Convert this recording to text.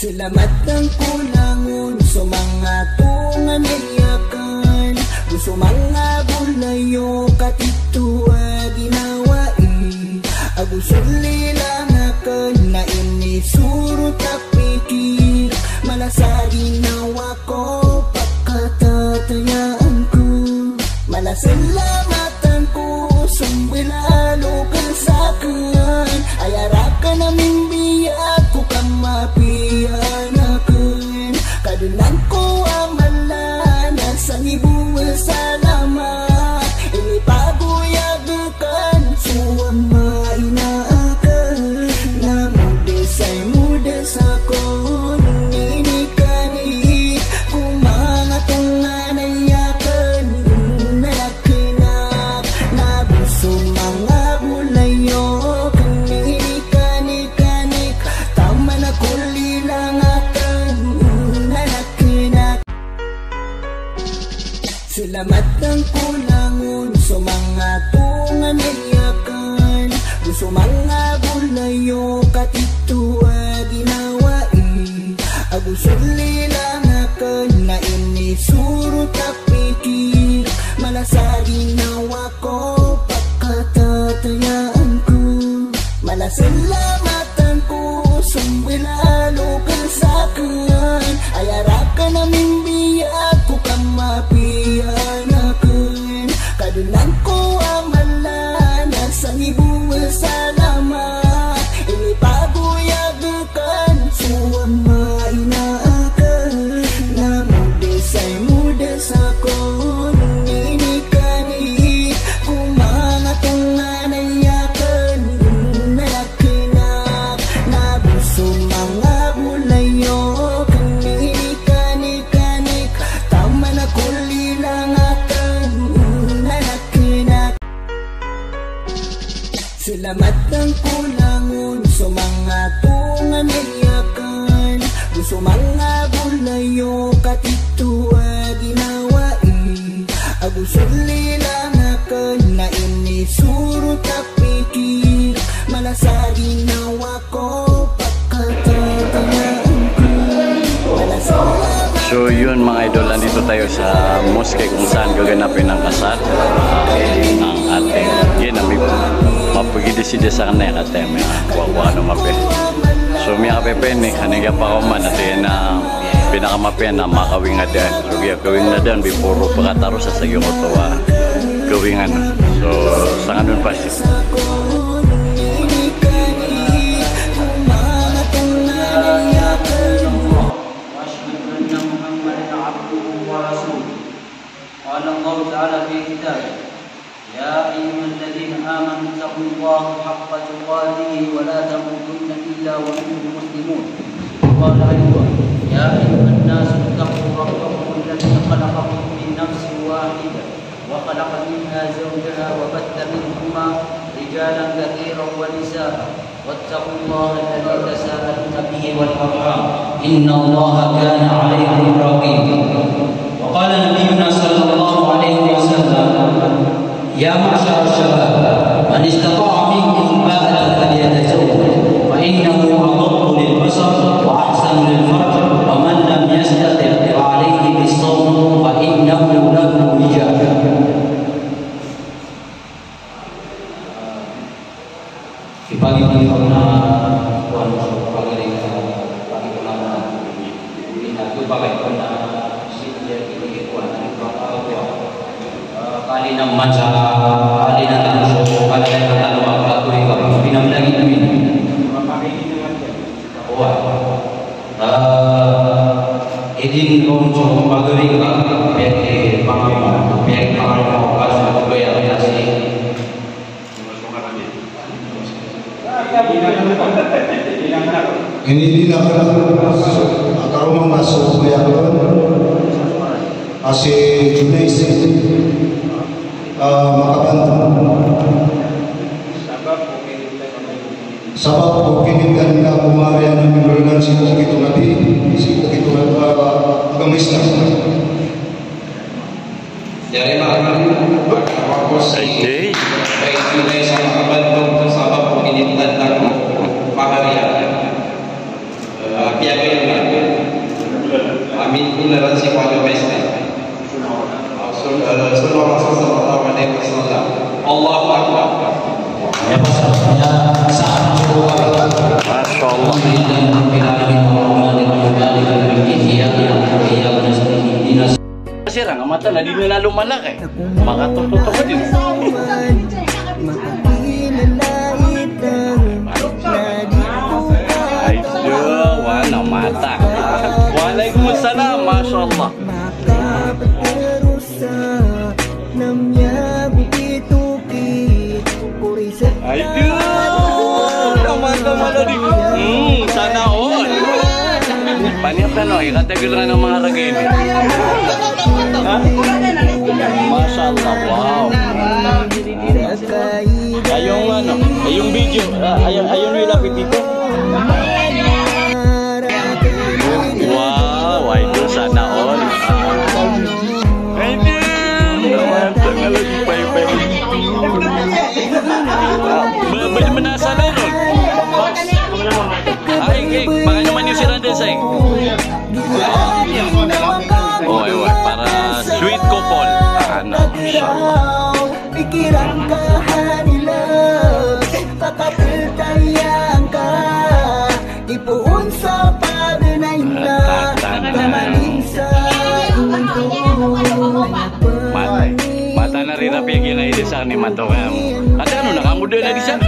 Salamat ang kulangon sa mga tungan niyakan. Gusto mga bulayo katito ginawa Gusto lilangakan na inisurot na pikir. Malasagi nawa ko pagkatatayaan ko. Malasalamatan ko sumbilalo ka sa akin. Ay harap ka naming biyag ko kang mapiyanakan. Kadunan ko ang malana sa ibuwa salamat. Inipaguyadukan suwang mainaakan. Namudesay mudes ako nung inikani. Kung mga tungan ay yakan nalakinak. Nabusong mga bulayo kung inikani-kanik. Tama na kulilangatan nalakinak. Salamat ang kulangon sa mga tungan niyakan. Gusto mga bulayo katito ginawa Gusto lilangakan na inisurot na pikir. Malasagi nawa ko pagkatatayaan ko. Malasalamatan ko sumbilalo ka sa akin. Ay harap ka naming biyag ko kang mapiyanakan. Kadunan ko ang malana sa ibuwa salamat. Inipaguyadukan suwang mainaakan. Namudesay mudes ako nung inikani. Kung mga tungan ay yakan nalakinak. Nabusong mga bulayo kung inikani-kanik. Tama na kulilangatan nalakinak. Salamat ang kulangon sa mga tungan niyakan. Gusto mga bulayo katito ginawa Gusto lilangakan na inisurot na pikir. Malasagi nawa ko pagkatatayaan ko. Malasalamat. So yun mga idol, nandito tayo sa mosque kung saan gaganapin ang kasal ng ating ginamig. Mapagideside sa kanaya katay may kuha no mape. So may kapepen kaniga pa ko man natin na pinakamapen na makawing na dyan. So gawing na dyan bipuro pagkataro sa sagyo ko to gawing ano. So sa kanun pa siya. قال الله تعالى في كتابه يا أيها الذين آمنوا اتقوا الله حق تقاته ولا تموتن إلا وأنتم مسلمون. قال أيضا يا أيها الناس اتقوا ربكم الذي خلقكم من نفس واحدة وخلق منها زوجها وبث منهما رجالا كثيرا ونساء واتقوا الله الذي تساءلون به والأرحام إن الله كان عليكم رقيبا. وقال نبينا صلى الله عليه وسلم يا معشر الشباب من استطاع منكم باءة فليتزوج فإنه أغض للبصر وأحسن للفرج ومن لم يستطع فعليه بالصوم فإنه له وجاء. Di pagi ini karena Tuhan pagi ini pagi karena kita tu pakai karena kali nang maca kali nang tanso kali nang tanso apa tu ikaw pinam lagi namin idin kong so magaling ka peke pangama peke pangama kaso ko ya kasi ini tidak kalau mau masuk ya asih Junais makabantu sabab ko kinitkan na kumarian ng memberikan si Kito Nabi si Kito gamis na dari mana waktu si Junais sa makabantu sabab ko kinitkan na paharian pihak Amin toleransi pada pesta. Sunnah Rasul sallallahu alaihi wasallam. Allahu akbar. Masya Allah. Kasi rang mata na di na lumalak eh. Makatututo ko din. Ay, wala mata. Waalaikumsalam, Masya Allah. Ay, mata di. Sana all. Paniap na no, ikategol na ng mga ragay. Masya Allah, wow. Ayong ano, ayong video, ayong nilapit dito. Wow, ay doon sana all. Ay doon, naman tanga lagi pay-pay. Bali manasa na nun. Ay, baka naman yung si Randall say. Oh, ewan, para sweet couple. Ano, inshallah. Pikiran ka hanila, kakapiltayang ka, ipuun sa parinay na, kamaling sa mundo. Mata na rin napigil na iti sa ni Mato. Ate ano, nakamuda na di siya.